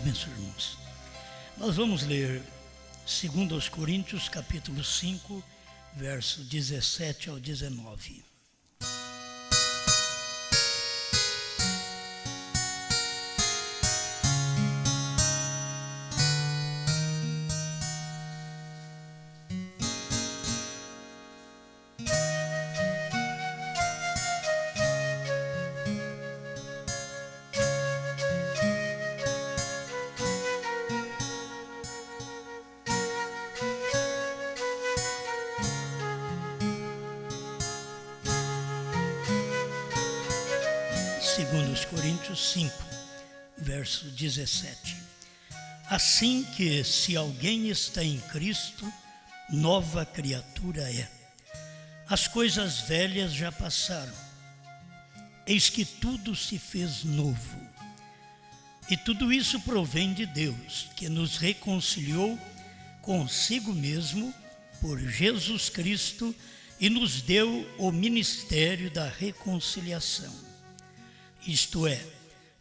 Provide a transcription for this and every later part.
abençoe, irmãos. Nós vamos ler 2 Coríntios, capítulo 5, verso 17 ao 19. Segundo Coríntios 5, verso 17. Assim que, se alguém está em Cristo, nova criatura é. As coisas velhas já passaram, eis que tudo se fez novo. E tudo isso provém de Deus, que nos reconciliou consigo mesmo por Jesus Cristo e nos deu o ministério da reconciliação. Isto é,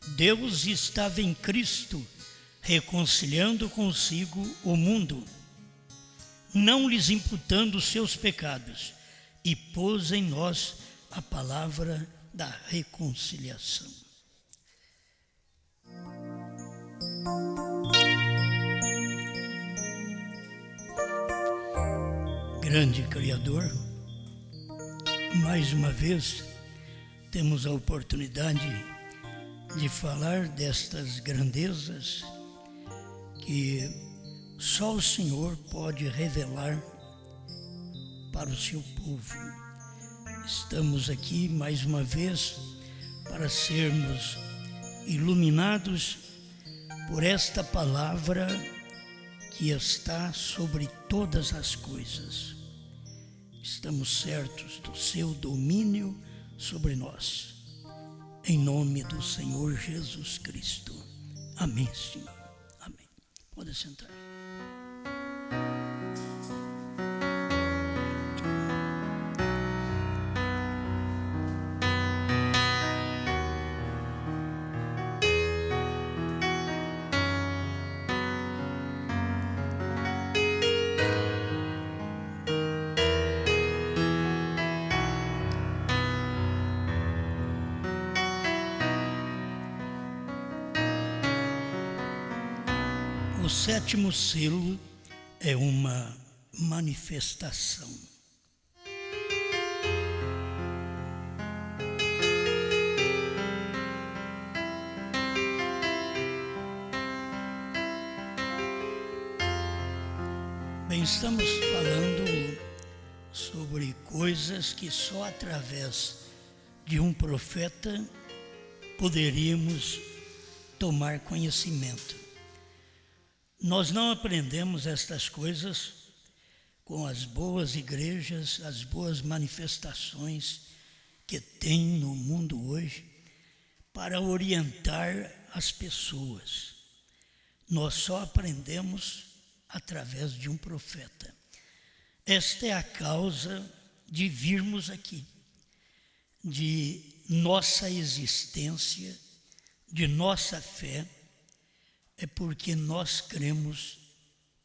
Deus estava em Cristo, reconciliando consigo o mundo, não lhes imputando os seus pecados, e pôs em nós a palavra da reconciliação. Grande Criador, mais uma vez temos a oportunidade de falar destas grandezas que só o Senhor pode revelar para o seu povo. Estamos aqui mais uma vez para sermos iluminados por esta palavra que está sobre todas as coisas. Estamos certos do seu domínio sobre nós, em nome do Senhor Jesus Cristo. Amém, Senhor. Amém. Pode sentar. O sétimo selo é uma manifestação. Bem, estamos falando sobre coisas que só através de um profeta poderíamos tomar conhecimento. Nós não aprendemos estas coisas com as boas igrejas, as boas manifestações que tem no mundo hoje para orientar as pessoas. Nós só aprendemos através de um profeta. Esta é a causa de virmos aqui, de nossa existência, de nossa fé, é porque nós cremos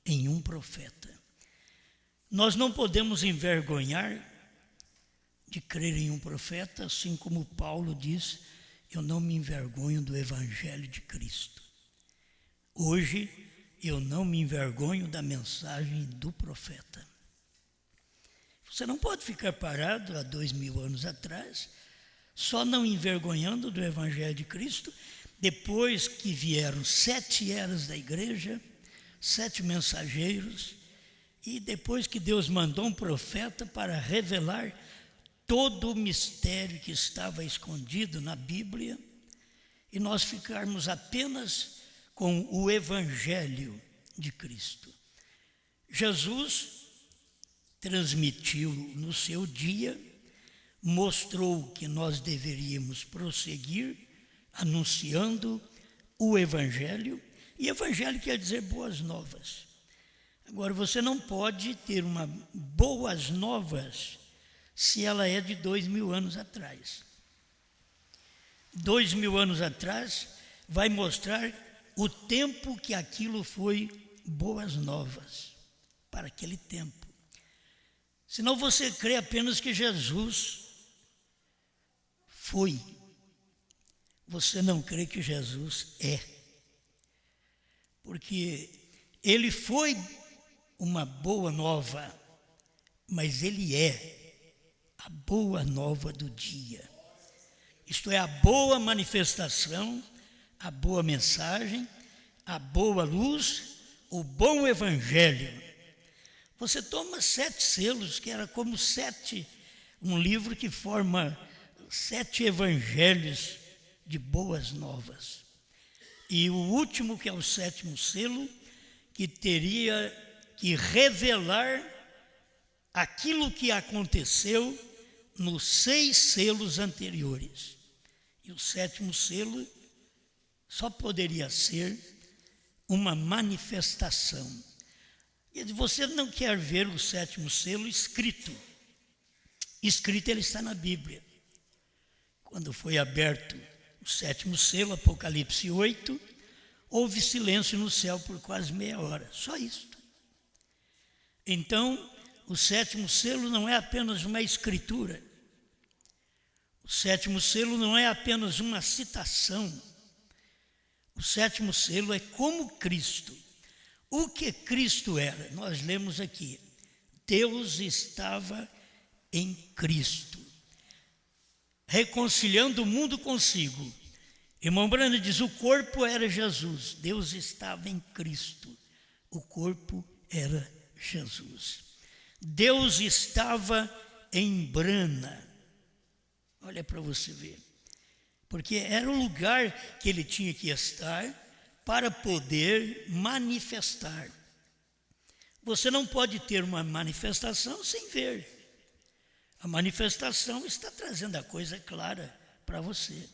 em um profeta. Nós não podemos envergonhar de crer em um profeta, assim como Paulo diz, eu não me envergonho do Evangelho de Cristo. Hoje, eu não me envergonho da mensagem do profeta. Você não pode ficar parado há 2000 anos atrás, só não envergonhando do Evangelho de Cristo, depois que vieram 7 eras da igreja, 7 mensageiros, e depois que Deus mandou um profeta para revelar todo o mistério que estava escondido na Bíblia, e nós ficarmos apenas com o Evangelho de Cristo. Jesus transmitiu no seu dia, mostrou que nós deveríamos prosseguir anunciando o Evangelho, e Evangelho quer dizer boas novas. Agora, você não pode ter uma boas novas se ela é de 2000 anos atrás. 2000 anos atrás vai mostrar o tempo que aquilo foi boas novas, para aquele tempo. Senão você crê apenas que Jesus foi. Você não crê que Jesus é. Porque ele foi uma boa nova, mas ele é a boa nova do dia. Isto é, a boa manifestação, a boa mensagem, a boa luz, o bom evangelho. Você toma 7 selos, que era como um livro que forma 7 evangelhos de boas novas. E o último, que é o 7º selo, que teria que revelar aquilo que aconteceu nos 6 selos anteriores. E o 7º selo só poderia ser uma manifestação. E você não quer ver o 7º selo escrito. Escrito ele está na Bíblia. Quando foi aberto o 7º selo, Apocalipse 8, houve silêncio no céu por quase meia hora. Só isso. Então, o 7º selo não é apenas uma escritura. O 7º selo não é apenas uma citação. O 7º selo é como Cristo. O que Cristo era? Nós lemos aqui. Deus estava em Cristo, reconciliando o mundo consigo. Irmão Brando diz, o corpo era Jesus. Deus estava em Cristo. O corpo era Jesus. Deus estava em Brana. Olha para você ver. Porque era o lugar que ele tinha que estar para poder manifestar. Você não pode ter uma manifestação sem ver. A manifestação está trazendo a coisa clara para você.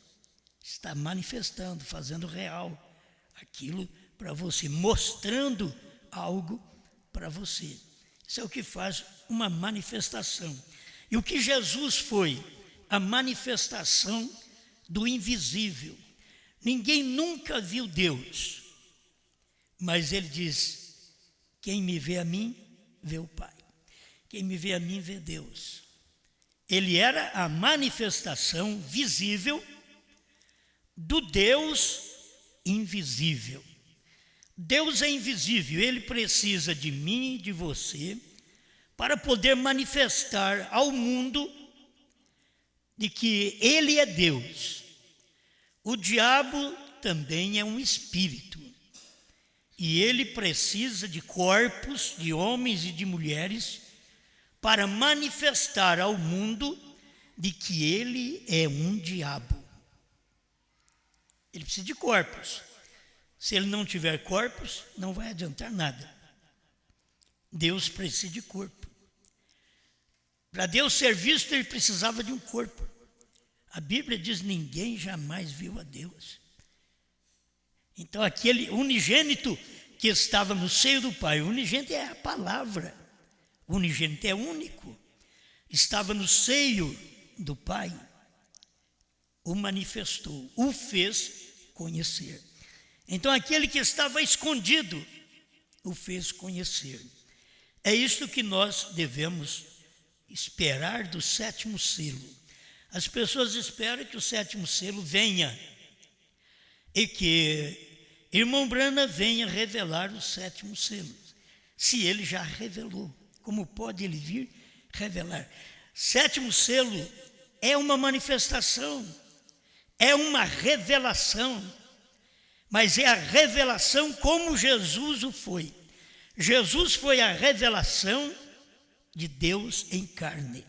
Está manifestando, fazendo real aquilo para você, mostrando algo para você. Isso é o que faz uma manifestação. E o que Jesus foi? A manifestação do invisível. Ninguém nunca viu Deus, mas ele diz, quem me vê a mim, vê o Pai. Quem me vê a mim, vê Deus. Ele era a manifestação visível do Deus invisível. Deus é invisível, ele precisa de mim e de você para poder manifestar ao mundo de que ele é Deus. O diabo também é um espírito e ele precisa de corpos de homens e de mulheres para manifestar ao mundo de que ele é um diabo. Ele precisa de corpos. Se ele não tiver corpos, não vai adiantar nada. Deus precisa de corpo. Para Deus ser visto, ele precisava de um corpo. A Bíblia diz, ninguém jamais viu a Deus. Então, aquele unigênito que estava no seio do Pai, o unigênito é a palavra, o unigênito é único, estava no seio do Pai, o manifestou, o fez conhecer. Então, aquele que estava escondido, o fez conhecer. É isto que nós devemos esperar do 7º selo. As pessoas esperam que o 7º selo venha e que irmão Brana venha revelar o 7º selo. Se ele já revelou, como pode ele vir revelar? 7º selo é uma manifestação, é uma revelação, mas é a revelação como Jesus o foi. Jesus foi a revelação de Deus em carne.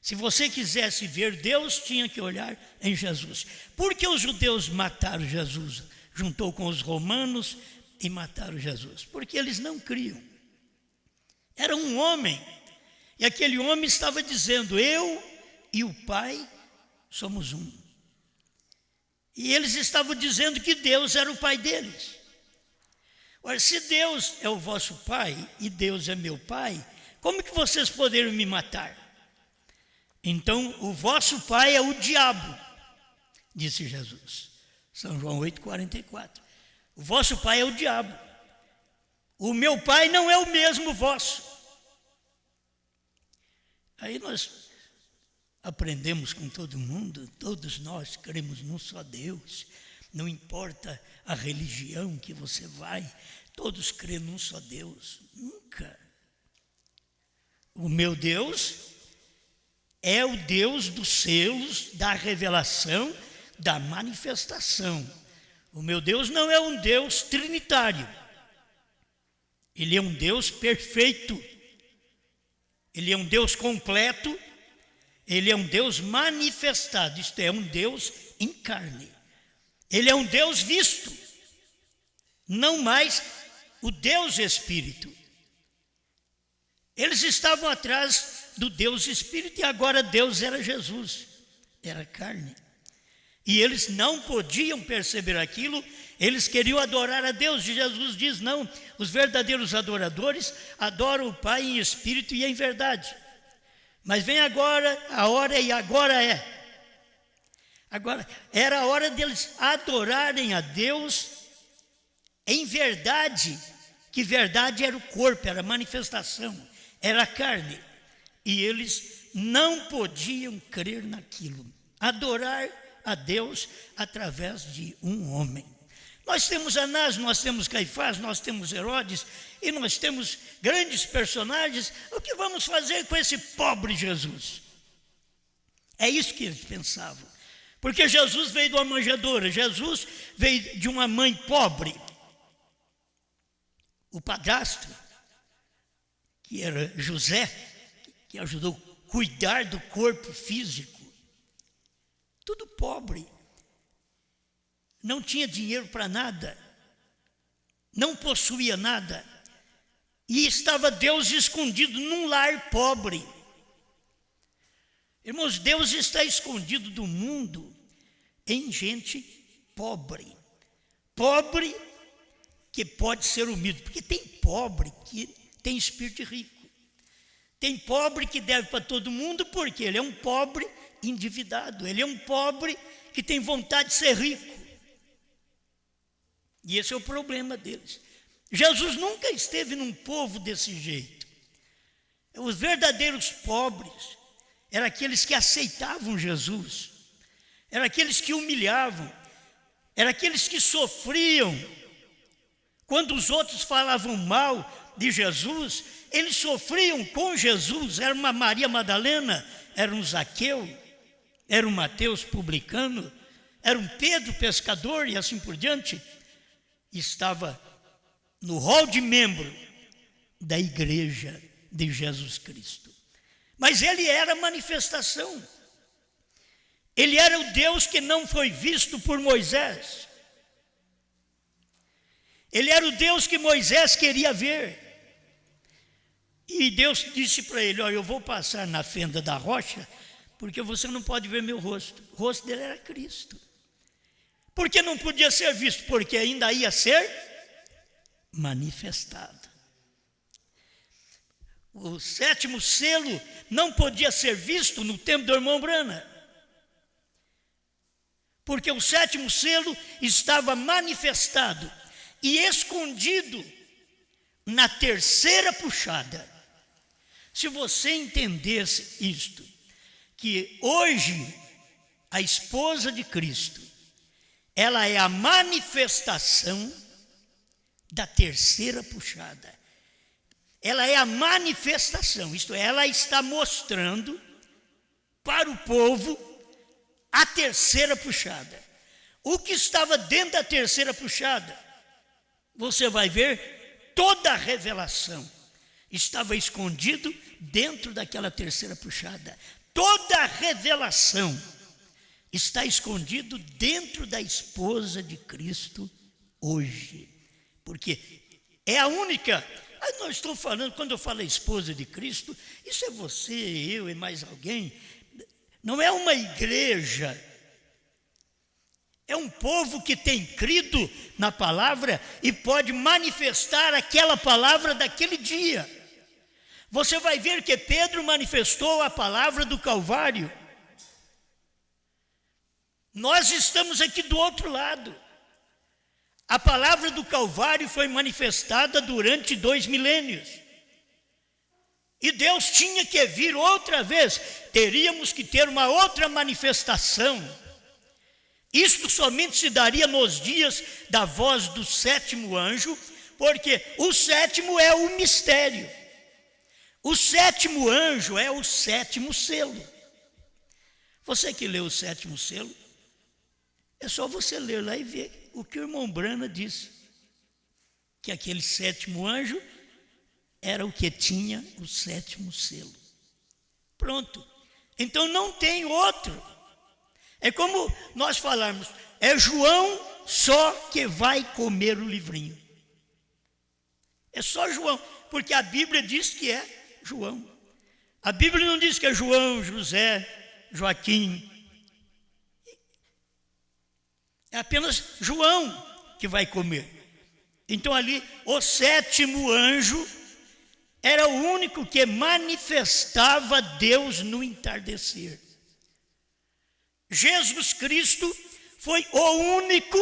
Se você quisesse ver Deus, tinha que olhar em Jesus. Por que os judeus mataram Jesus? Juntou com os romanos e mataram Jesus. Porque eles não criam. Era um homem. E aquele homem estava dizendo, eu e o Pai somos um. E eles estavam dizendo que Deus era o Pai deles. Ora, se Deus é o vosso Pai e Deus é meu Pai, como que vocês poderiam me matar? Então, o vosso pai é o diabo, disse Jesus. São João 8,44. O vosso pai é o diabo. O meu pai não é o mesmo vosso. Aí nós aprendemos com todo mundo, todos nós cremos num só Deus. Não importa a religião que você vai, todos creem num só Deus. Nunca. O meu Deus é o Deus dos selos, da revelação, da manifestação. O meu Deus não é um Deus trinitário. Ele é um Deus perfeito. Ele é um Deus completo. Ele é um Deus manifestado, isto é, um Deus em carne. Ele é um Deus visto, não mais o Deus Espírito. Eles estavam atrás do Deus Espírito e agora Deus era Jesus, era carne. E eles não podiam perceber aquilo, eles queriam adorar a Deus. E Jesus diz, não, os verdadeiros adoradores adoram o Pai em espírito e em verdade. Mas vem agora a hora, e agora é. Agora, era a hora deles adorarem a Deus em verdade, que verdade era o corpo, era a manifestação, era a carne. E eles não podiam crer naquilo, adorar a Deus através de um homem. Nós temos Anás, nós temos Caifás, nós temos Herodes, e nós temos grandes personagens. O que vamos fazer com esse pobre Jesus? É isso que eles pensavam. Porque Jesus veio de uma manjedoura, Jesus veio de uma mãe pobre. O padrasto, que era José, que ajudou a cuidar do corpo físico, tudo pobre, não tinha dinheiro para nada, não possuía nada, e estava Deus escondido num lar pobre. Irmãos, Deus está escondido do mundo em gente pobre. Pobre que pode ser humilde, porque tem pobre que tem espírito rico. Tem pobre que deve para todo mundo porque ele é um pobre endividado. Ele é um pobre que tem vontade de ser rico. E esse é o problema deles. Jesus nunca esteve num povo desse jeito. Os verdadeiros pobres eram aqueles que aceitavam Jesus, eram aqueles que humilhavam, eram aqueles que sofriam. Quando os outros falavam mal de Jesus, eles sofriam com Jesus. Era uma Maria Madalena, era um Zaqueu, era um Mateus publicano, era um Pedro pescador e assim por diante. Estava no rol de membro da igreja de Jesus Cristo. Mas ele era a manifestação. Ele era o Deus que não foi visto por Moisés. Ele era o Deus que Moisés queria ver. E Deus disse para ele, olha, eu vou passar na fenda da rocha, porque você não pode ver meu rosto. O rosto dele era Cristo. Por que não podia ser visto? Porque ainda ia ser manifestado. O sétimo selo não podia ser visto no tempo do irmão Brana, porque o sétimo selo estava manifestado e escondido na terceira puxada. Se você entendesse isto, que hoje a esposa de Cristo, ela é a manifestação da terceira puxada. Ela é a manifestação, isto é, ela está mostrando para o povo a terceira puxada. O que estava dentro da terceira puxada? Você vai ver toda a revelação. Estava escondido dentro daquela terceira puxada. Toda a revelação está escondido dentro da esposa de Cristo hoje. Porque é a única... não estou falando, quando eu falo esposa de Cristo, isso é você, eu e mais alguém. Não é uma igreja. É um povo que tem crido na palavra e pode manifestar aquela palavra daquele dia. Você vai ver que Pedro manifestou a palavra do Calvário. Nós estamos aqui do outro lado. A palavra do Calvário foi manifestada durante 2 milênios. E Deus tinha que vir outra vez, teríamos que ter uma outra manifestação. Isto somente se daria nos dias da voz do 7º anjo, porque o 7º é o mistério. O 7º anjo é o 7º selo. Você que leu o 7º selo, é só você ler lá e ver o que o irmão Brana disse. Que aquele 7º anjo era o que tinha o 7º selo. Pronto. Então não tem outro. É como nós falarmos, é João só que vai comer o livrinho. É só João, porque a Bíblia diz que é João. A Bíblia não diz que é João, José, Joaquim. É apenas João que vai comer. Então ali, o 7º anjo era o único que manifestava Deus no entardecer. Jesus Cristo foi o único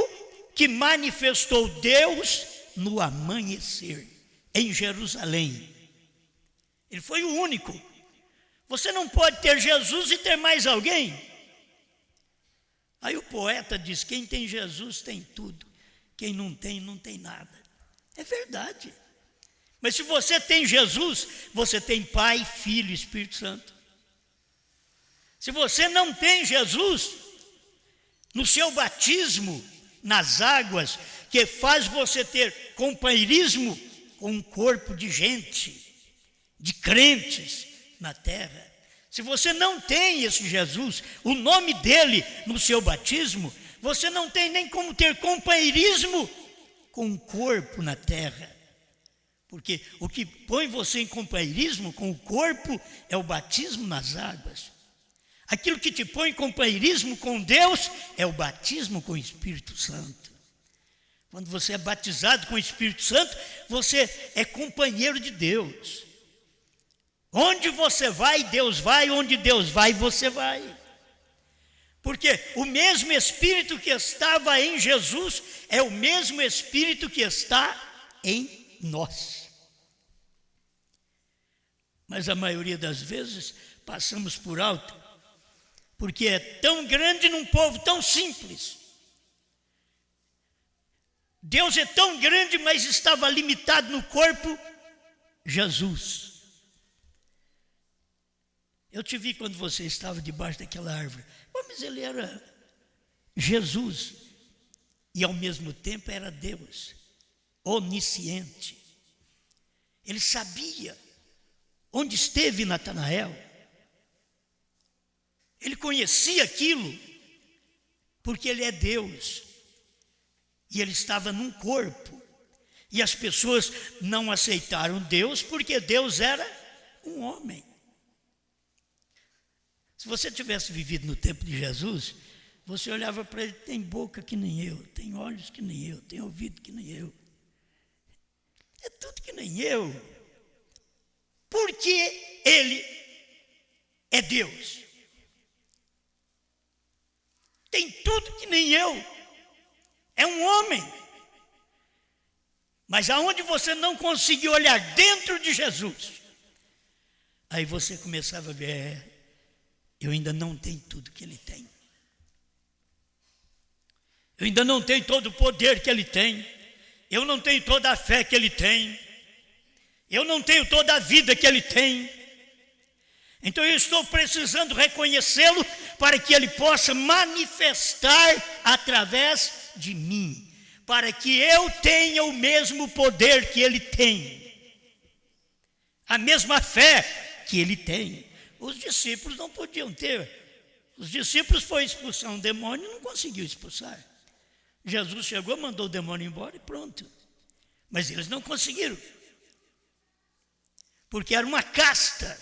que manifestou Deus no amanhecer, em Jerusalém. Ele foi o único. Você não pode ter Jesus e ter mais alguém. Aí o poeta diz, quem tem Jesus tem tudo, quem não tem, não tem nada. É verdade. Mas se você tem Jesus, você tem Pai, Filho e Espírito Santo. Se você não tem Jesus, no seu batismo, nas águas, que faz você ter companheirismo com um corpo de gente, de crentes na terra. Se você não tem esse Jesus, o nome dele no seu batismo, você não tem nem como ter companheirismo com um corpo na terra. Porque o que põe você em companheirismo com o corpo é o batismo nas águas. Aquilo que te põe em companheirismo com Deus é o batismo com o Espírito Santo. Quando você é batizado com o Espírito Santo, você é companheiro de Deus. Onde você vai, Deus vai. Onde Deus vai, você vai. Porque o mesmo Espírito que estava em Jesus é o mesmo Espírito que está em nós. Mas a maioria das vezes passamos por alto, porque é tão grande num povo tão simples. Deus é tão grande, mas estava limitado no corpo, Jesus. Eu te vi quando você estava debaixo daquela árvore. Mas ele era Jesus e ao mesmo tempo era Deus, onisciente. Ele sabia onde esteve Natanael. Ele conhecia aquilo, porque ele é Deus. E ele estava num corpo. E as pessoas não aceitaram Deus, porque Deus era um homem. Se você tivesse vivido no tempo de Jesus, você olhava para ele, tem boca que nem eu, tem olhos que nem eu, tem ouvido que nem eu. É tudo que nem eu. Porque ele é Deus. Tem tudo que nem eu. É um homem. Mas aonde você não conseguiu olhar dentro de Jesus, aí você começava a ver, eu ainda não tenho tudo que ele tem. Eu ainda não tenho todo o poder que ele tem. Eu não tenho toda a fé que ele tem. Eu não tenho toda a vida que ele tem. Então eu estou precisando reconhecê-lo para que ele possa manifestar através de mim, para que eu tenha o mesmo poder que ele tem, a mesma fé que ele tem. Os discípulos não podiam ter. Os discípulos foram expulsar um demônio e não conseguiu expulsar. Jesus chegou, mandou o demônio embora e pronto. Mas eles não conseguiram. Porque era uma casta,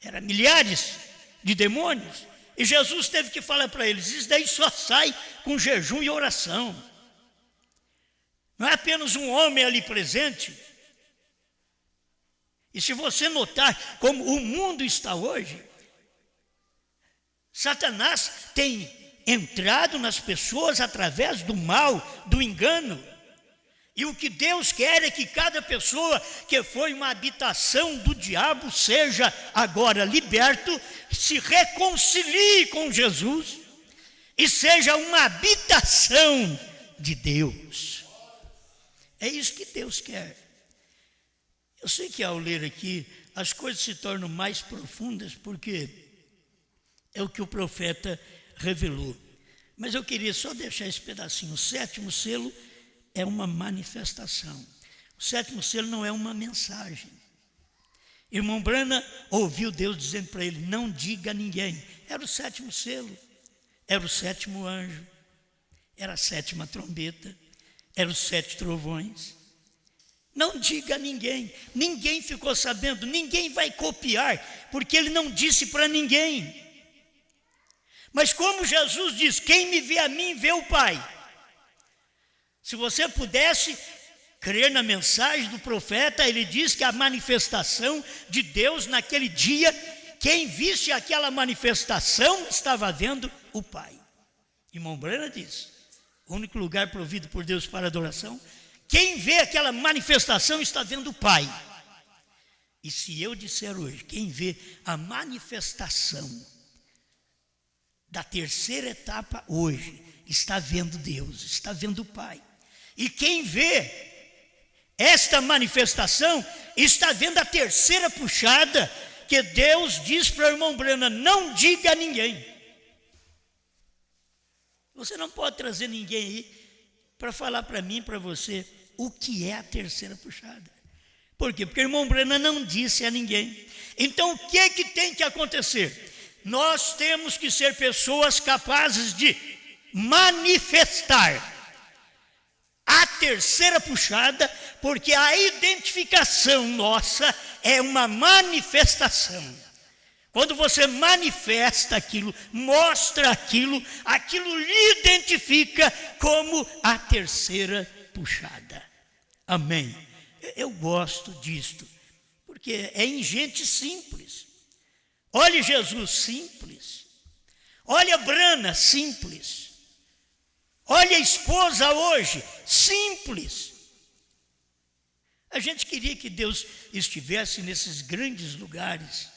eram milhares de demônios. E Jesus teve que falar para eles, isso daí só sai com jejum e oração. Não é apenas um homem ali presente. E se você notar como o mundo está hoje, Satanás tem entrado nas pessoas através do mal, do engano. E o que Deus quer é que cada pessoa que foi uma habitação do diabo seja agora liberto, se reconcilie com Jesus e seja uma habitação de Deus. É isso que Deus quer. Eu sei que ao ler aqui as coisas se tornam mais profundas porque é o que o profeta revelou. Mas eu queria só deixar esse pedacinho. O sétimo selo é uma manifestação. O sétimo selo não é uma mensagem. Irmão Branham ouviu Deus dizendo para ele: não diga a ninguém. Era o sétimo selo, era o sétimo anjo, era a sétima trombeta, eram os 7 trovões. Não diga a ninguém. Ninguém ficou sabendo, ninguém vai copiar, porque ele não disse para ninguém. Mas como Jesus diz: quem me vê a mim, vê o Pai. Se você pudesse crer na mensagem do profeta, ele diz que a manifestação de Deus naquele dia, quem visse aquela manifestação estava vendo o Pai. Irmão Branham diz: o único lugar provido por Deus para adoração, quem vê aquela manifestação está vendo o Pai. E se eu disser hoje, quem vê a manifestação da terceira etapa hoje, está vendo Deus, está vendo o Pai. E quem vê esta manifestação, está vendo a terceira puxada, que Deus diz para o irmão Branham: não diga a ninguém. Você não pode trazer ninguém aí para falar para mim, para você, o que é a terceira puxada. Por quê? Porque o irmão Branham não disse a ninguém. Então o que tem que acontecer? Nós temos que ser pessoas capazes de manifestar a terceira puxada, porque a identificação nossa é uma manifestação. Quando você manifesta aquilo, mostra aquilo, aquilo lhe identifica como a terceira puxada. Amém. Eu gosto disto, porque é em gente simples. Olha Jesus simples, olha Brana simples, olha a esposa hoje simples. A gente queria que Deus estivesse nesses grandes lugares.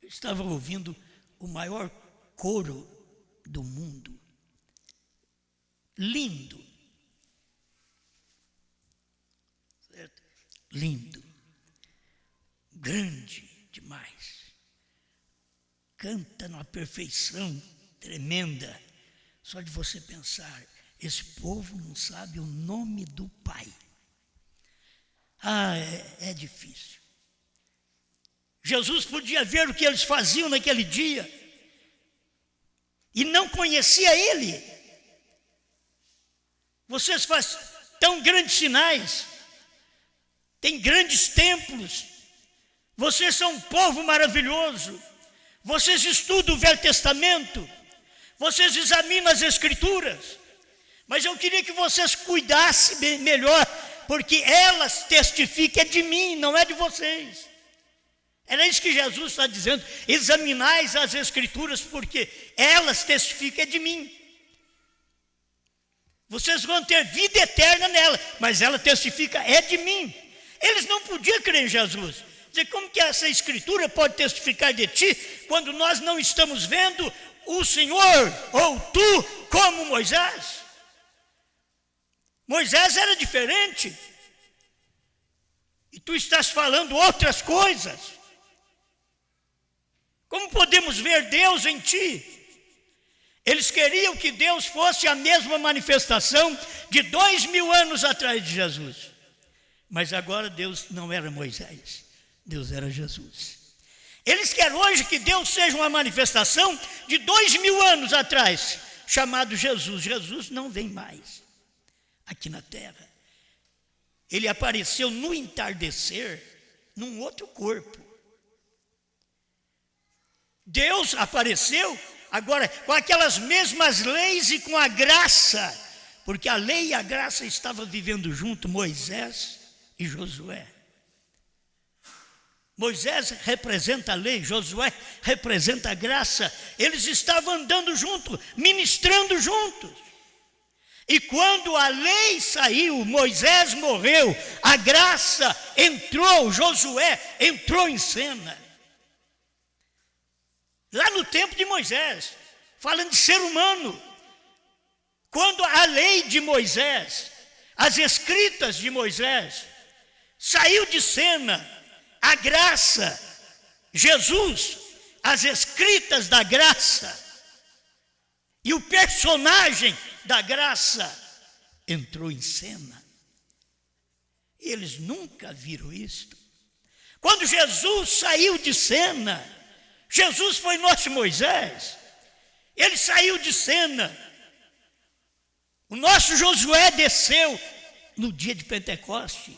Eu estava ouvindo o maior coro do mundo, lindo, certo? Lindo, grande demais, canta numa perfeição tremenda. Só de você pensar, esse povo não sabe o nome do Pai. É difícil. Jesus podia ver o que eles faziam naquele dia e não conhecia Ele. Vocês fazem tão grandes sinais, têm grandes templos, vocês são um povo maravilhoso, vocês estudam o Velho Testamento, vocês examinam as Escrituras, mas eu queria que vocês cuidassem melhor, porque elas testificam de mim, não é de vocês. Era isso que Jesus está dizendo: examinais as Escrituras, porque elas testificam de mim. Vocês vão ter vida eterna nela, mas ela testifica de mim. Eles não podiam crer em Jesus. Dizer, como que essa Escritura pode testificar de ti, quando nós não estamos vendo o Senhor, ou tu, como Moisés? Moisés era diferente, e tu estás falando outras coisas. Como podemos ver Deus em ti? Eles queriam que Deus fosse a mesma manifestação de 2000 anos atrás de Jesus. Mas agora Deus não era Moisés, Deus era Jesus. Eles querem hoje que Deus seja uma manifestação de 2000 anos atrás, chamado Jesus. Jesus não vem mais aqui na terra. Ele apareceu no entardecer, num outro corpo. Deus apareceu agora com aquelas mesmas leis e com a graça, porque a lei e a graça estavam vivendo junto, Moisés e Josué. Moisés representa a lei, Josué representa a graça. Eles estavam andando juntos, ministrando juntos. E quando a lei saiu, Moisés morreu, a graça entrou, Josué entrou em cena. Lá no tempo de Moisés, falando de ser humano, quando a lei de Moisés, as escritas de Moisés, saiu de cena, a graça, Jesus, as escritas da graça, e o personagem da graça entrou em cena. Eles nunca viram isto. Quando Jesus saiu de cena, Jesus foi nosso Moisés, ele saiu de cena. O nosso Josué desceu no dia de Pentecoste,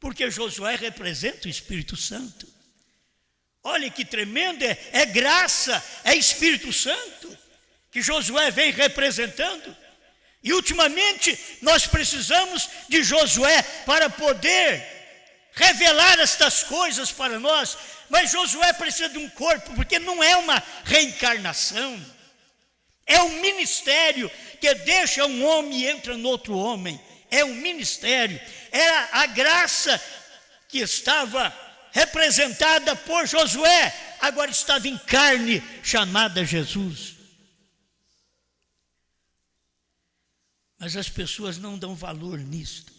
porque Josué representa o Espírito Santo. Olha que tremendo, é graça, é Espírito Santo que Josué vem representando. E ultimamente nós precisamos de Josué para poder revelar estas coisas para nós. Mas Josué precisa de um corpo, porque não é uma reencarnação. É um ministério que deixa um homem e entra no outro homem. É um ministério. Era a graça que estava representada por Josué, agora estava em carne, chamada Jesus. Mas as pessoas não dão valor nisto,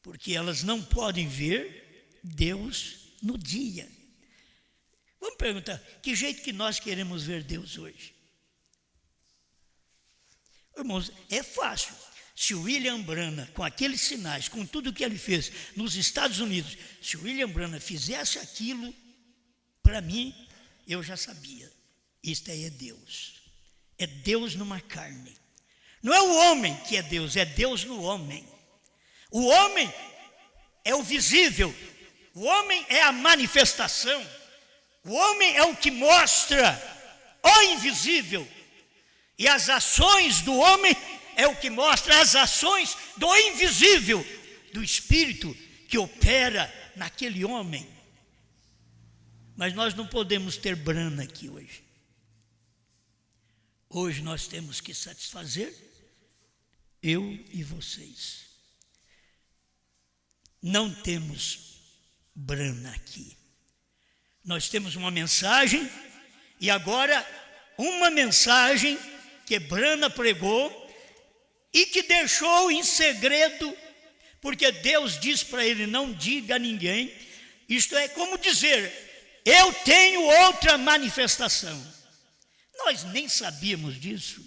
porque elas não podem ver Deus no dia. Vamos perguntar, que jeito que nós queremos ver Deus hoje? Irmãos, é fácil. Se o William Branham, com aqueles sinais, com tudo que ele fez nos Estados Unidos, se o William Branham fizesse aquilo, para mim, eu já sabia. Isto aí é Deus. É Deus numa carne. Não é o homem que é Deus no homem. O homem é o visível. O homem é a manifestação. O homem é o que mostra o invisível. E as ações do homem é o que mostra as ações do invisível, do Espírito que opera naquele homem. Mas nós não podemos ter Brana aqui hoje. Hoje nós temos que satisfazer eu e vocês. Não temos Brana aqui. Nós temos uma mensagem, e agora uma mensagem que Brana pregou e que deixou em segredo, porque Deus diz para ele: não diga a ninguém. Isto é como dizer: eu tenho outra manifestação. Nós nem sabíamos disso.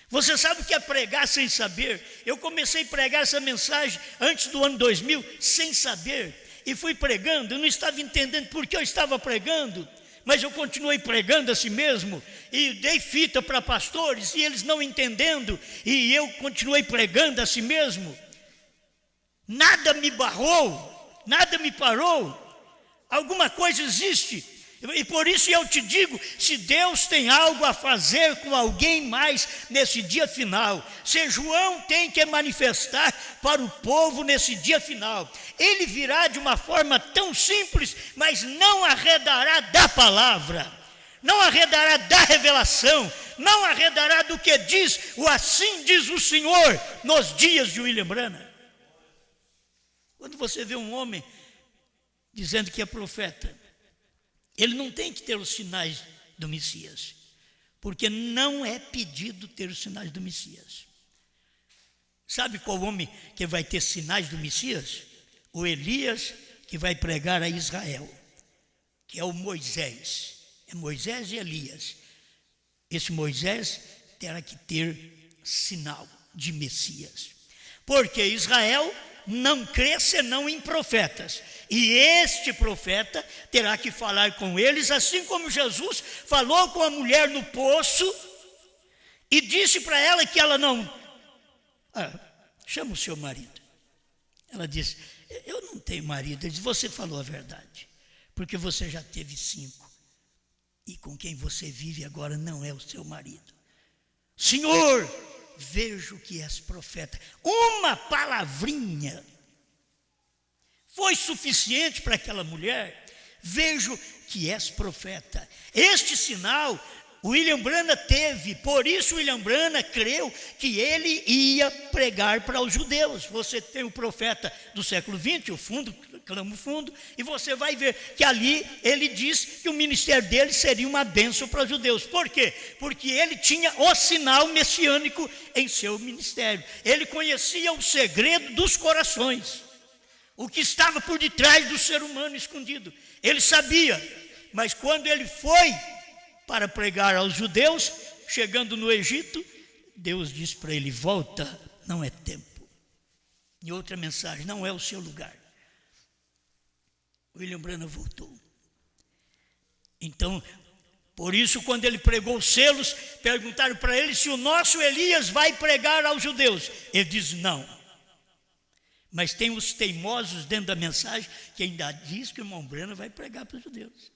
Você sabe o que é pregar sem saber? Eu comecei a pregar essa mensagem antes do ano 2000, sem saber. E fui pregando, eu não estava entendendo por que eu estava pregando, mas eu continuei pregando a si mesmo. E dei fita para pastores, e eles não entendendo, e eu continuei pregando a si mesmo. Nada me barrou, nada me parou. Alguma coisa existe. E por isso eu te digo, se Deus tem algo a fazer com alguém mais nesse dia final, se João tem que manifestar para o povo nesse dia final, ele virá de uma forma tão simples, mas não arredará da palavra, não arredará da revelação, não arredará do que diz o assim diz o Senhor nos dias de William Branham. Quando você vê um homem dizendo que é profeta, ele não tem que ter os sinais do Messias, porque não é pedido ter os sinais do Messias. Sabe qual homem que vai ter sinais do Messias? O Elias, que vai pregar a Israel, que é o Moisés. É Moisés e Elias. Esse Moisés terá que ter sinal de Messias, porque Israel não crê senão em profetas, e este profeta terá que falar com eles, assim como Jesus falou com a mulher no poço e disse para ela que ela não... chama o seu marido. Ela disse: eu não tenho marido. Ele disse: você falou a verdade, porque você já teve 5, e com quem você vive agora não é o seu marido. Senhor, vejo que és profeta. Uma palavrinha foi suficiente para aquela mulher. Vejo que és profeta. Este sinal William Branham teve, por isso William Branham creu que ele ia pregar para os judeus. Você tem o profeta do século XX, o fundo, clama o fundo, e você vai ver que ali ele diz que o ministério dele seria uma bênção para os judeus. Por quê? Porque ele tinha o sinal messiânico em seu ministério. Ele conhecia o segredo dos corações, o que estava por detrás do ser humano escondido. Ele sabia, mas quando ele foi para pregar aos judeus, chegando no Egito, Deus disse para ele: volta, não é tempo. E outra mensagem: não é o seu lugar. William Branham voltou. Então, por isso, quando ele pregou os selos, perguntaram para ele se o nosso Elias vai pregar aos judeus. Ele diz: não. Mas tem os teimosos dentro da mensagem que ainda diz que o irmão Branham vai pregar para os judeus.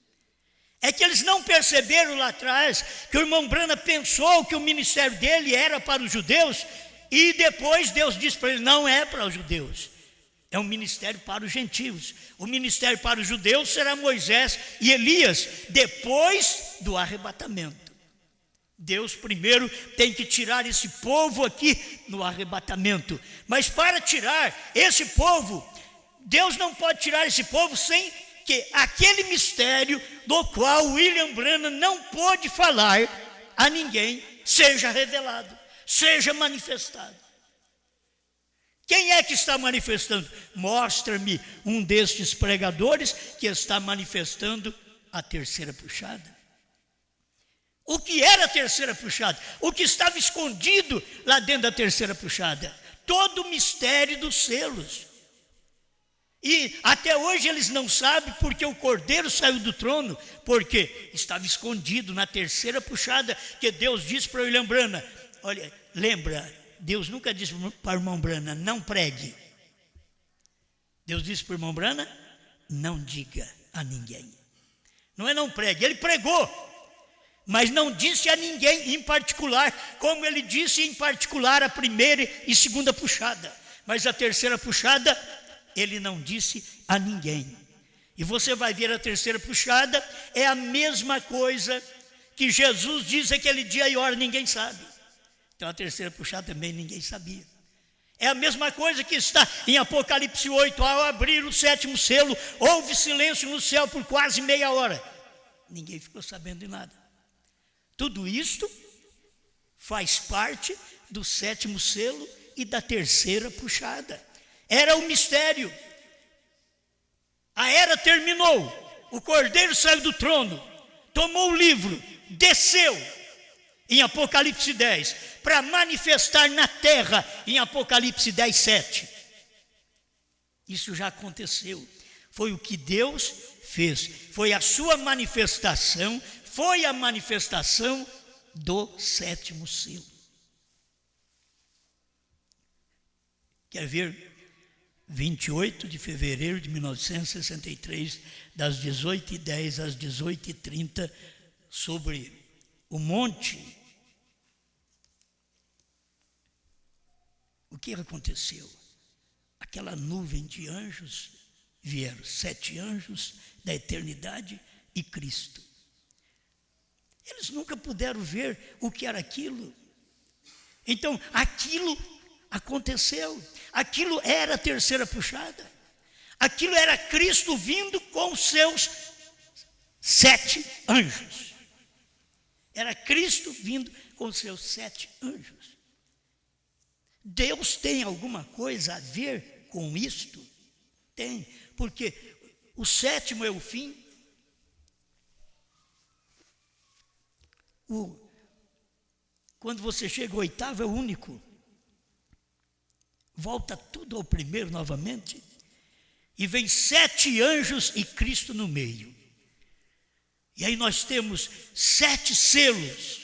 É que eles não perceberam lá atrás que o irmão Branham pensou que o ministério dele era para os judeus, e depois Deus disse para ele: não é para os judeus, é um ministério para os gentios. O ministério para os judeus será Moisés e Elias, depois do arrebatamento. Deus primeiro tem que tirar esse povo aqui no arrebatamento, mas para tirar esse povo, Deus não pode tirar esse povo sem que aquele mistério do qual William Branham não pôde falar a ninguém seja revelado, seja manifestado. Quem é que está manifestando? Mostra-me um destes pregadores que está manifestando a terceira puxada. O que era a terceira puxada? O que estava escondido lá dentro da terceira puxada? Todo o mistério dos selos. E até hoje eles não sabem porque o Cordeiro saiu do trono, porque estava escondido na terceira puxada, que Deus disse para o William Branham: olha, lembra, Deus nunca disse para o irmão Branham: não pregue. Deus disse para o irmão Branham: não diga a ninguém. Não é não pregue, ele pregou, mas não disse a ninguém em particular, como ele disse em particular a primeira e segunda puxada. Mas a terceira puxada ele não disse a ninguém. E você vai ver a terceira puxada, é a mesma coisa que Jesus diz aquele dia e hora, ninguém sabe. Então a terceira puxada também ninguém sabia. É a mesma coisa que está em Apocalipse 8, ao abrir o sétimo selo, houve silêncio no céu por quase meia hora. Ninguém ficou sabendo de nada. Tudo isto faz parte do sétimo selo e da terceira puxada. Era o mistério. A era terminou. O Cordeiro saiu do trono, tomou o livro, desceu em Apocalipse 10, para manifestar na terra em Apocalipse 10, 7. Isso já aconteceu. Foi o que Deus fez. Foi a sua manifestação, foi a manifestação do sétimo selo. Quer ver? 28 de fevereiro de 1963, das 18h10 às 18h30, sobre o monte. O que aconteceu? Aquela nuvem de anjos, vieram 7 anjos da eternidade e Cristo. Eles nunca puderam ver o que era aquilo. Então, aquilo aconteceu. Aquilo era a terceira puxada. Aquilo era Cristo vindo com seus 7 anjos. Era Cristo vindo com seus 7 anjos. Deus tem alguma coisa a ver com isto? Tem, porque o sétimo é o fim. Quando você chega ao oitavo, é o único. Volta tudo ao primeiro novamente. E vem 7 anjos e Cristo no meio. E aí nós temos 7 selos.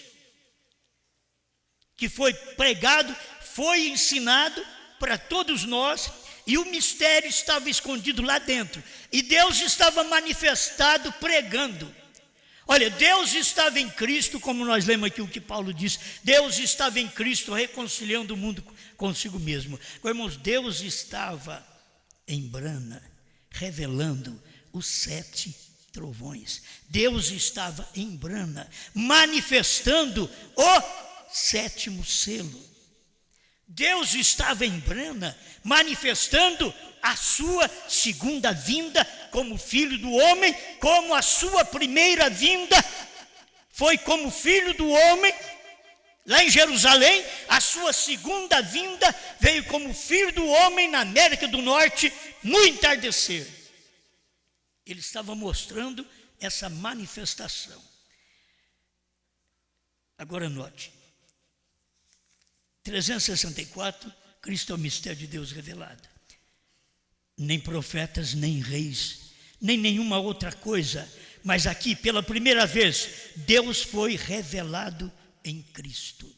Que foi pregado, foi ensinado para todos nós. E o mistério estava escondido lá dentro. E Deus estava manifestado pregando. Olha, Deus estava em Cristo, como nós lemos aqui o que Paulo diz. Deus estava em Cristo reconciliando o mundo consigo mesmo. Irmãos, Deus estava em Branham revelando os 7 trovões. Deus estava em Brana, manifestando o sétimo selo. Deus estava em Brana, manifestando a sua segunda vinda como filho do homem, como a sua primeira vinda foi como filho do homem, lá em Jerusalém. A sua segunda vinda veio como filho do homem na América do Norte, no entardecer. Ele estava mostrando essa manifestação. Agora note, 364, Cristo é o mistério de Deus revelado. Nem profetas, nem reis, nem nenhuma outra coisa, mas aqui, pela primeira vez, Deus foi revelado em Cristo.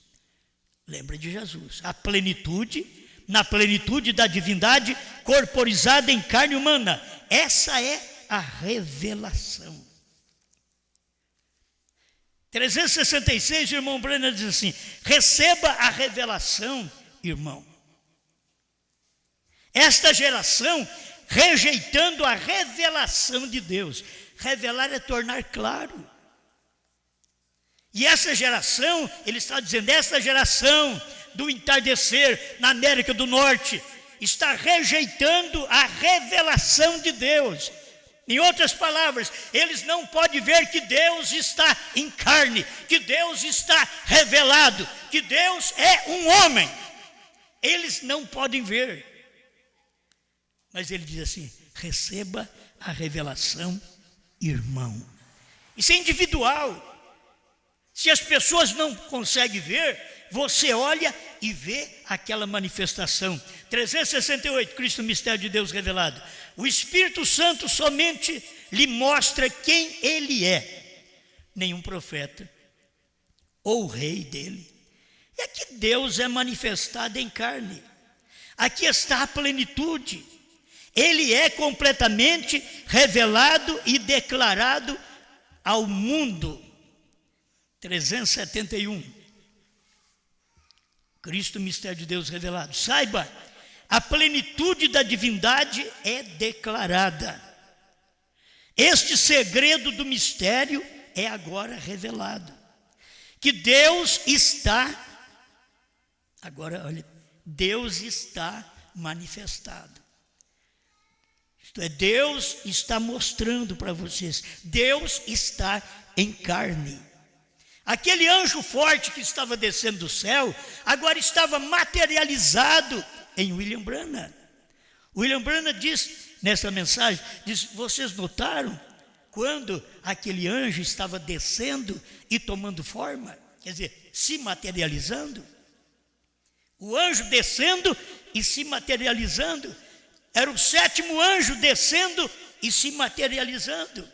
Lembra de Jesus, a plenitude, na plenitude da divindade, corporizada em carne humana. Essa é a revelação. 366, o irmão Brenner diz assim: receba a revelação, irmão. Esta geração rejeitando a revelação de Deus. Revelar é tornar claro. E essa geração, ele está dizendo, essa geração do entardecer na América do Norte está rejeitando a revelação de Deus. Em outras palavras, eles não podem ver que Deus está em carne, que Deus está revelado, que Deus é um homem. Eles não podem ver. Mas ele diz assim: receba a revelação, irmão. Isso é individual. Se as pessoas não conseguem ver, você olha e vê aquela manifestação. 368, Cristo, mistério de Deus revelado. O Espírito Santo somente lhe mostra quem ele é. Nenhum profeta ou rei dele. E aqui Deus é manifestado em carne. Aqui está a plenitude. Ele é completamente revelado e declarado ao mundo. 371. Cristo, mistério de Deus revelado. Saiba, a plenitude da divindade é declarada. Este segredo do mistério é agora revelado. Que Deus está, agora olha, Deus está manifestado. Isto é, Deus está mostrando para vocês. Deus está em carne. Aquele anjo forte que estava descendo do céu, agora estava materializado em William Branham. William Branham diz nessa mensagem, diz: vocês notaram quando aquele anjo estava descendo e tomando forma? Quer dizer, se materializando. O anjo descendo e se materializando. Era o sétimo anjo descendo e se materializando.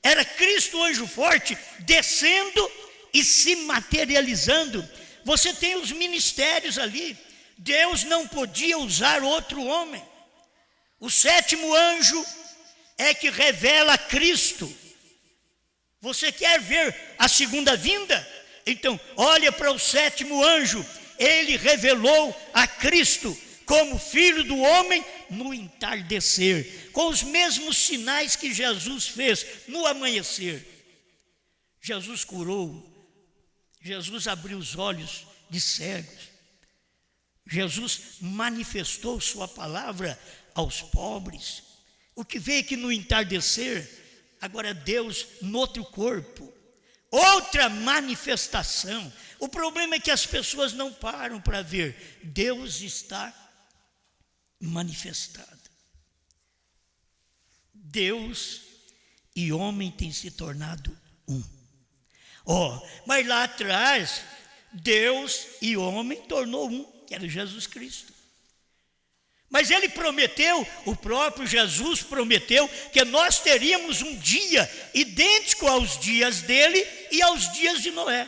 Era Cristo, o anjo forte, descendo e se materializando. Você tem os ministérios ali. Deus não podia usar outro homem. O sétimo anjo é que revela Cristo. Você quer ver a segunda vinda? Então, olha para o sétimo anjo. Ele revelou a Cristo como filho do homem no entardecer, com os mesmos sinais que Jesus fez no amanhecer. Jesus curou, Jesus abriu os olhos de cegos, Jesus manifestou sua palavra aos pobres. O que veio aqui no entardecer, agora Deus no outro corpo, outra manifestação. O problema é que as pessoas não param para ver. Deus está manifestado. Deus e homem têm se tornado um. Mas lá atrás, Deus e homem tornou um, que era Jesus Cristo. Mas ele prometeu, o próprio Jesus prometeu, que nós teríamos um dia idêntico aos dias dele e aos dias de Noé.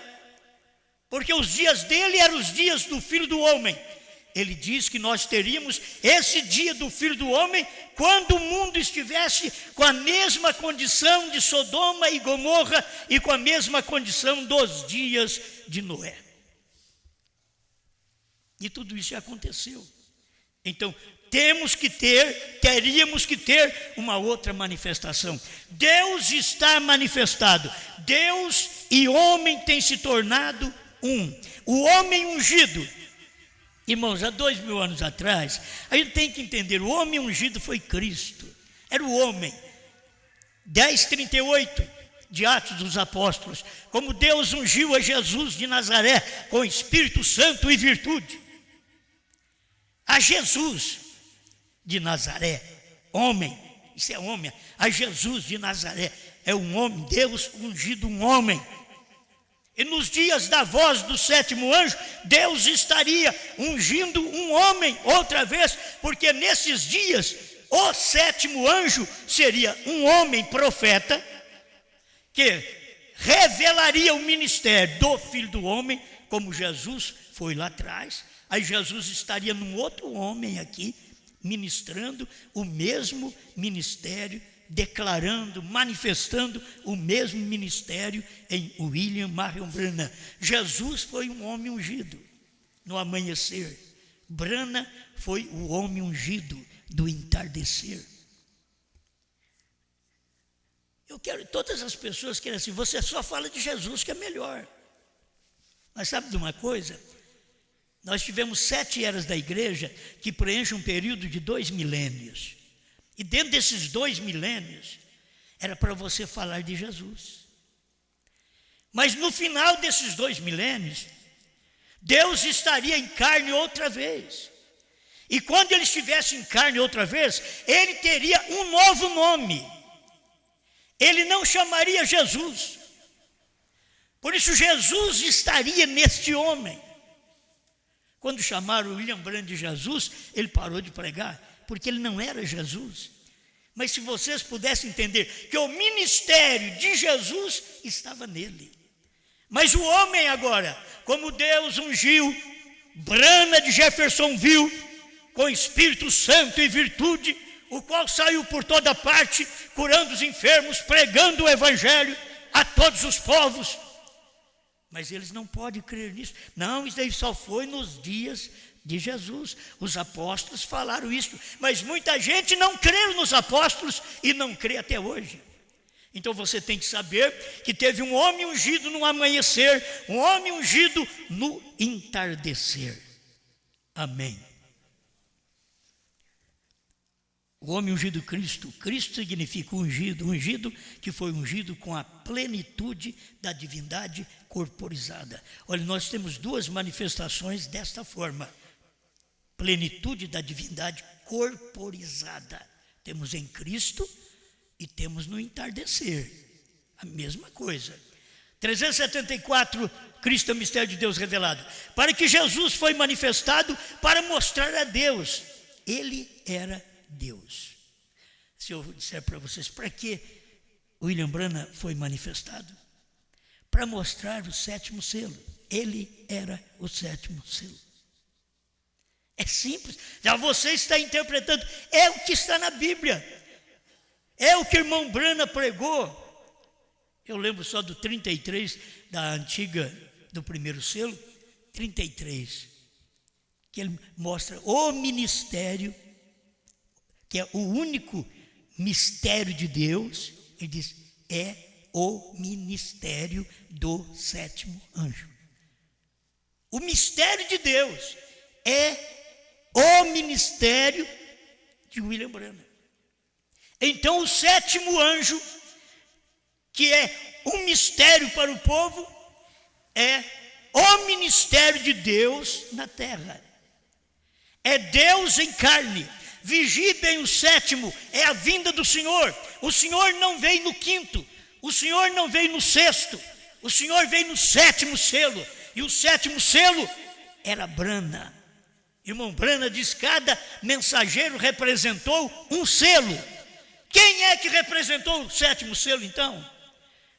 Porque os dias dele eram os dias do Filho do Homem. Ele diz que nós teríamos esse dia do Filho do Homem quando o mundo estivesse com a mesma condição de Sodoma e Gomorra e com a mesma condição dos dias de Noé. E tudo isso já aconteceu. Então, teríamos que ter uma outra manifestação. Deus está manifestado. Deus e homem têm se tornado um. O homem ungido. Irmãos, há 2000 anos atrás, a gente tem que entender, o homem ungido foi Cristo. Era o homem. 10:38 de Atos dos Apóstolos. Como Deus ungiu a Jesus de Nazaré com Espírito Santo e virtude. A Jesus de Nazaré, homem, isso é homem, a Jesus de Nazaré, é um homem, Deus ungido um homem. E nos dias da voz do sétimo anjo, Deus estaria ungindo um homem outra vez, porque nesses dias, o sétimo anjo seria um homem profeta, que revelaria o ministério do Filho do Homem, como Jesus foi lá atrás. Aí Jesus estaria num outro homem aqui, ministrando o mesmo ministério, declarando, manifestando o mesmo ministério em William Marion Branham. Jesus foi um homem ungido no amanhecer. Branham foi o homem ungido do entardecer. Eu quero, todas as pessoas querem assim, você só fala de Jesus que é melhor. Mas sabe de uma coisa? Nós tivemos 7 eras da igreja que preenchem um período de 2 milênios. E dentro desses 2 milênios, era para você falar de Jesus. Mas no final desses 2 milênios, Deus estaria em carne outra vez. E quando Ele estivesse em carne outra vez, Ele teria um novo nome. Ele não chamaria Jesus. Por isso Jesus estaria neste homem. Quando chamaram William Branham de Jesus, ele parou de pregar, porque ele não era Jesus. Mas se vocês pudessem entender que o ministério de Jesus estava nele. Mas o homem agora, como Deus ungiu Branham de Jeffersonville, com Espírito Santo e virtude, o qual saiu por toda parte, curando os enfermos, pregando o evangelho a todos os povos. Mas eles não podem crer nisso. Não, isso aí só foi nos dias de Jesus. Os apóstolos falaram isso, mas muita gente não crê nos apóstolos e não crê até hoje. Então você tem que saber que teve um homem ungido no amanhecer, um homem ungido no entardecer. Amém. O homem ungido Cristo. Cristo significa ungido, ungido que foi ungido com a plenitude da divindade corporizada. Olha, nós temos 2 manifestações desta forma. Plenitude da divindade corporizada. Temos em Cristo e temos no entardecer. A mesma coisa. 374, Cristo é o mistério de Deus revelado. Para que Jesus foi manifestado para mostrar a Deus. Ele era Deus. Se eu disser para vocês, para que William Branham foi manifestado? Para mostrar o 7º selo. Ele era o 7º selo. É simples. Já você está interpretando. É o que está na Bíblia. É o que o irmão Branham pregou. Eu lembro só do 33 da antiga, do primeiro selo. 33. Que ele mostra o ministério, que é o único mistério de Deus. Ele diz, é o ministério do 7º anjo. O mistério de Deus é o ministério de William Branham. Então o 7º anjo, que é um mistério para o povo, é o ministério de Deus na terra. É Deus em carne. Vigie bem o 7º, é a vinda do Senhor. O Senhor não veio no 5º, o Senhor não veio no 6º, o Senhor veio no 7º selo. E o 7º selo era Branham. Irmão Branham diz, cada mensageiro representou um selo. Quem é que representou o 7º selo então?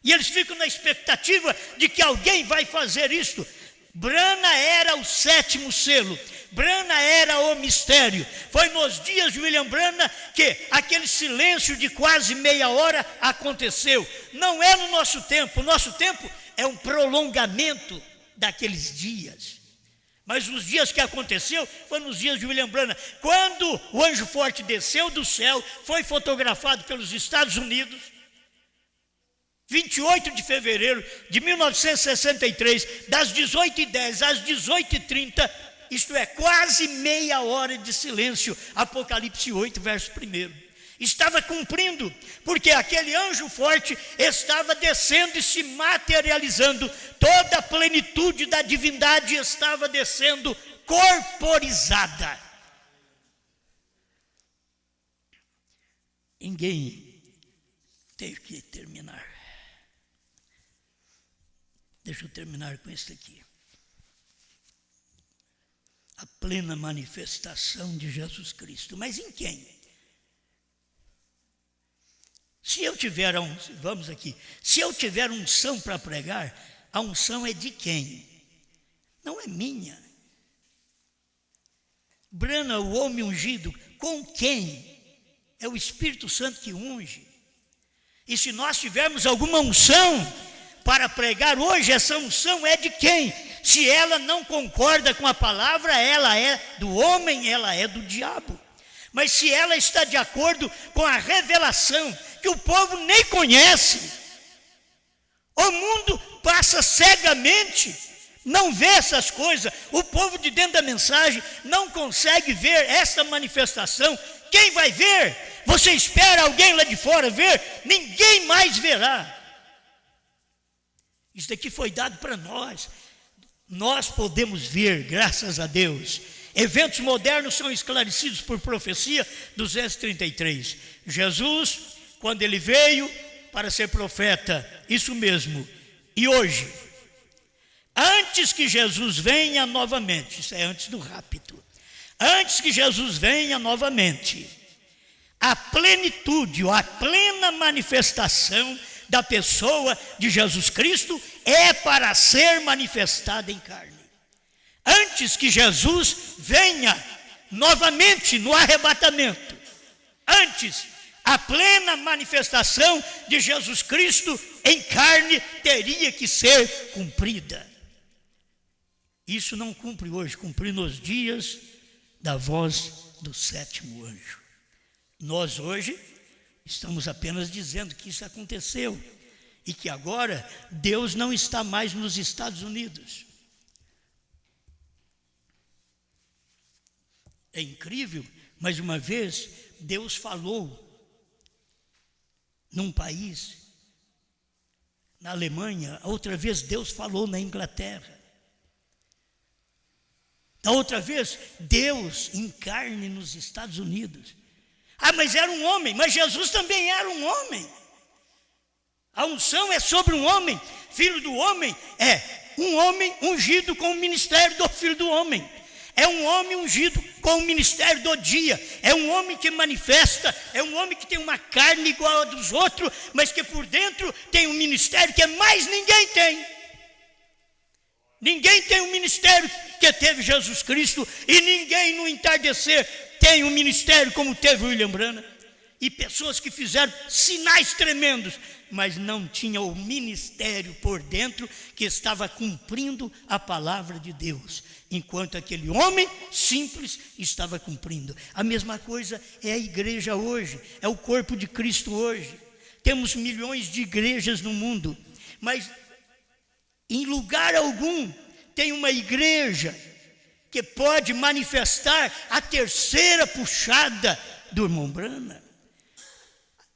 E eles ficam na expectativa de que alguém vai fazer isto. Branham era o 7º selo. Branham era o mistério. Foi nos dias de William Branham que aquele silêncio de quase meia hora aconteceu. Não é no nosso tempo. O nosso tempo é um prolongamento daqueles dias. Mas os dias que aconteceu foi nos dias de William Branham. Quando o anjo forte desceu do céu, foi fotografado pelos Estados Unidos, 28 de fevereiro de 1963, das 18h10 às 18h30, isto é, quase meia hora de silêncio, Apocalipse 8, verso 1. Estava cumprindo, porque aquele anjo forte estava descendo e se materializando, toda a plenitude da divindade estava descendo corporizada. Ninguém tem que terminar. Deixa eu terminar com isso aqui. A plena manifestação de Jesus Cristo. Mas em quem? Se eu tiver se eu tiver unção para pregar, a unção é de quem? Não é minha. Branham, o homem ungido, com quem? É o Espírito Santo que unge. E se nós tivermos alguma unção para pregar hoje, essa unção é de quem? Se ela não concorda com a palavra, ela é do homem, ela é do diabo. Mas se ela está de acordo com a revelação, que o povo nem conhece, o mundo passa cegamente, não vê essas coisas, o povo de dentro da mensagem não consegue ver essa manifestação. Quem vai ver? Você espera alguém lá de fora ver? Ninguém mais verá. Isso daqui foi dado para nós. Nós podemos ver, graças a Deus. Eventos modernos são esclarecidos por profecia 233. Jesus, quando ele veio para ser profeta, isso mesmo. E hoje, antes que Jesus venha novamente, isso é antes do rapto, antes que Jesus venha novamente, a plenitude ou a plena manifestação da pessoa de Jesus Cristo é para ser manifestada em carne. Antes que Jesus venha novamente no arrebatamento, antes, a plena manifestação de Jesus Cristo em carne teria que ser cumprida. Isso não cumpre hoje, cumpre nos dias da voz do sétimo anjo. Nós hoje estamos apenas dizendo que isso aconteceu e que agora Deus não está mais nos Estados Unidos. É incrível, mas uma vez Deus falou num país, na Alemanha, outra vez Deus falou na Inglaterra. Da outra vez, Deus em carne nos Estados Unidos. Ah, mas era um homem, mas Jesus também era um homem. A unção é sobre um homem, filho do homem é um homem ungido com o ministério do filho do homem. É um homem ungido com o ministério do dia. É um homem que manifesta, é um homem que tem uma carne igual a dos outros, mas que por dentro tem um ministério que mais ninguém tem. Ninguém tem um ministério que teve Jesus Cristo, e ninguém no entardecer tem um ministério como teve William Branham. E pessoas que fizeram sinais tremendos, mas não tinham o ministério por dentro que estava cumprindo a palavra de Deus, enquanto aquele homem simples estava cumprindo. A mesma coisa é a igreja hoje, é o corpo de Cristo hoje. Temos milhões de igrejas no mundo, mas em lugar algum tem uma igreja que pode manifestar a terceira puxada do irmão Branham.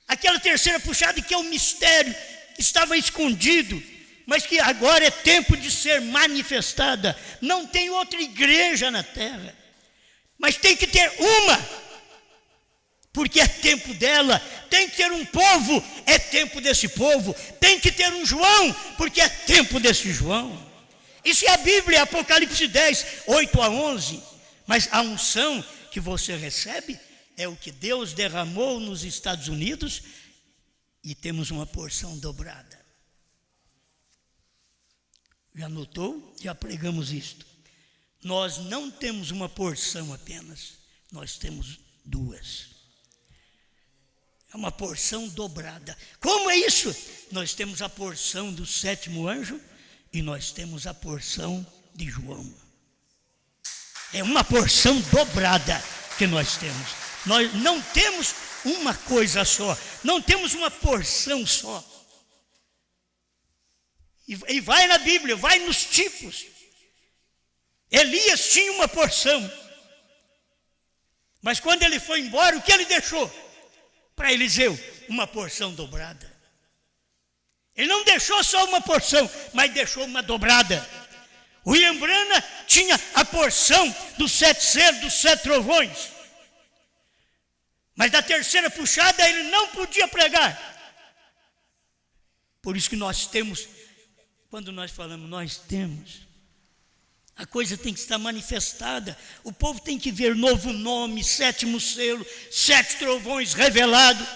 Aquela terceira puxada que é o mistério, que estava escondido, mas que agora é tempo de ser manifestada. Não tem outra igreja na terra, mas tem que ter uma, porque é tempo dela. Tem que ter um povo, é tempo desse povo. Tem que ter um João, porque é tempo desse João. Isso é a Bíblia, Apocalipse 10, 8 a 11. Mas a unção que você recebe é o que Deus derramou nos Estados Unidos, e temos uma porção dobrada. Já notou? Já pregamos isto. Nós não temos uma porção apenas, nós temos duas. É uma porção dobrada. Como é isso? Nós temos a porção do sétimo anjo e nós temos a porção de João. É uma porção dobrada que nós temos. Nós não temos uma coisa só, não temos uma porção só. E vai na Bíblia, vai nos tipos. Elias tinha uma porção, mas quando ele foi embora, o que ele deixou? Para Eliseu, uma porção dobrada. Ele não deixou só uma porção, mas deixou uma dobrada. William Branham tinha a porção dos 7 selos, dos 7 trovões. Mas da terceira puxada ele não podia pregar. Por isso que nós temos, quando nós falamos, nós temos, a coisa tem que estar manifestada. O povo tem que ver novo nome, 7º selo, 7 trovões revelados.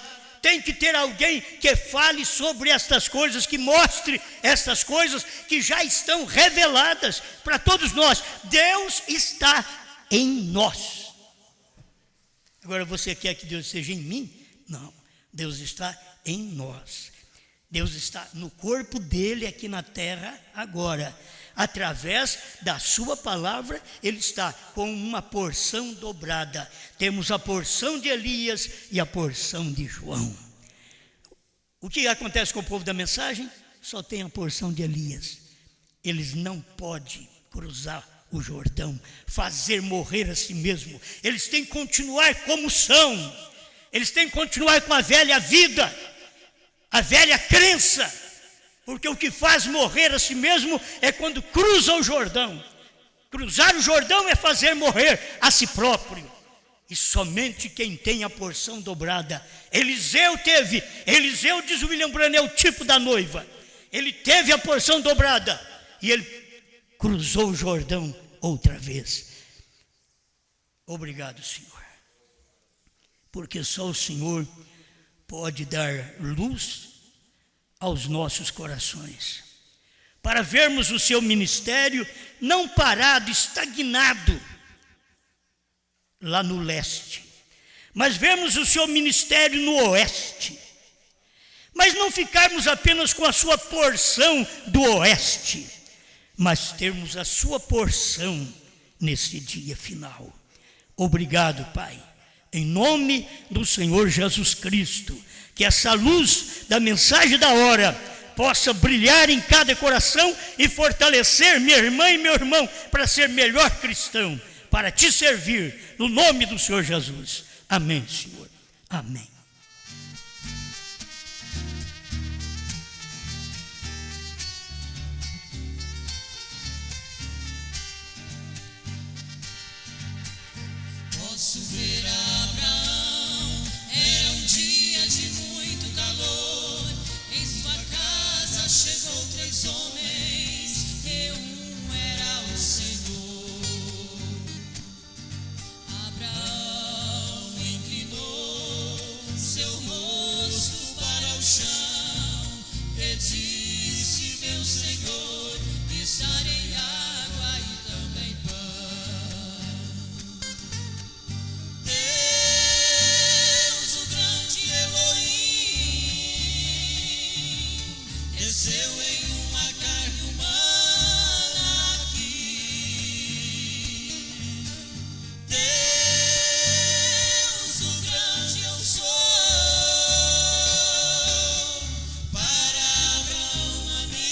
Tem que ter alguém que fale sobre estas coisas, que mostre estas coisas que já estão reveladas para todos nós. Deus está em nós. Agora você quer que Deus seja em mim? Não, Deus está em nós. Deus está no corpo dele aqui na terra agora. Através da sua palavra, ele está com uma porção dobrada. Temos a porção de Elias e a porção de João. O que acontece com o povo da mensagem? Só tem a porção de Elias. Eles não podem cruzar o Jordão, fazer morrer a si mesmo. Eles têm que continuar como são. Eles têm que continuar com a velha vida, a velha crença. Porque o que faz morrer a si mesmo é quando cruza o Jordão. Cruzar o Jordão é fazer morrer a si próprio. E somente quem tem a porção dobrada. Eliseu teve. Eliseu, diz William Branham, é o tipo da noiva. Ele teve a porção dobrada. E ele cruzou o Jordão outra vez. Obrigado, Senhor. Porque só o Senhor pode dar luz aos nossos corações, para vermos o seu ministério não parado, estagnado lá no leste, mas vermos o seu ministério no oeste, mas não ficarmos apenas com a sua porção do oeste, mas termos a sua porção nesse dia final. Obrigado, Pai, em nome do Senhor Jesus Cristo. Que essa luz da mensagem da hora possa brilhar em cada coração e fortalecer minha irmã e meu irmão para ser melhor cristão, para te servir, no nome do Senhor Jesus. Amém, Senhor. Amém. Posso ver Abraão, era um dia de muito calor. Em sua casa chegou 3 homens, e um era o Senhor. Abraão inclinou seu rosto para o chão e disse: meu Senhor, estarei água e também pão. Deus, o grande Elohim, desceu em uma carne humana aqui. Deus, o grande eu sou, para Abraão manifestou.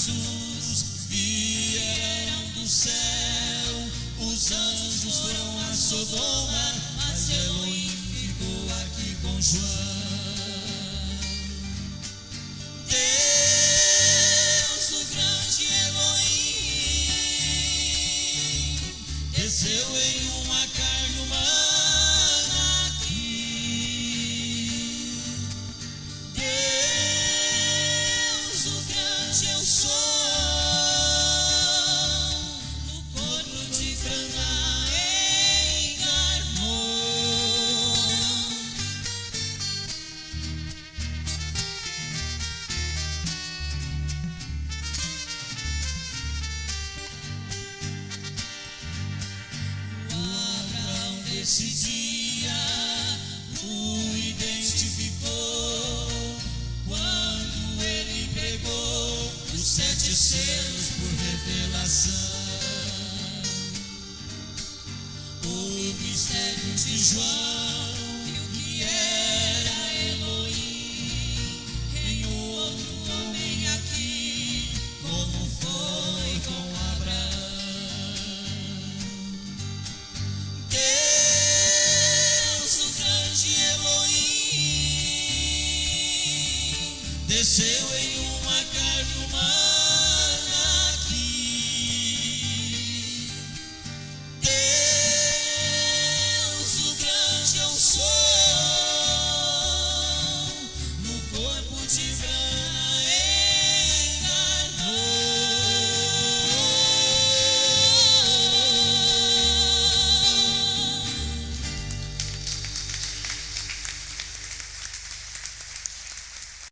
anjos vieram do céu, os anjos foram a Sodoma, mas Elohim ficou aqui com João. Deus, o grande Elohim, desceu em uma carne humana aqui. Deus, o grande eu sou, no corpo de Cana encarnou. Abraão desse dia o identificou quando ele pregou os 7 selos por revelação. O mistério de João viu que era Elohim em outro homem aqui, como foi com Abraão. Deus, o grande Elohim, desceu em uma carne humana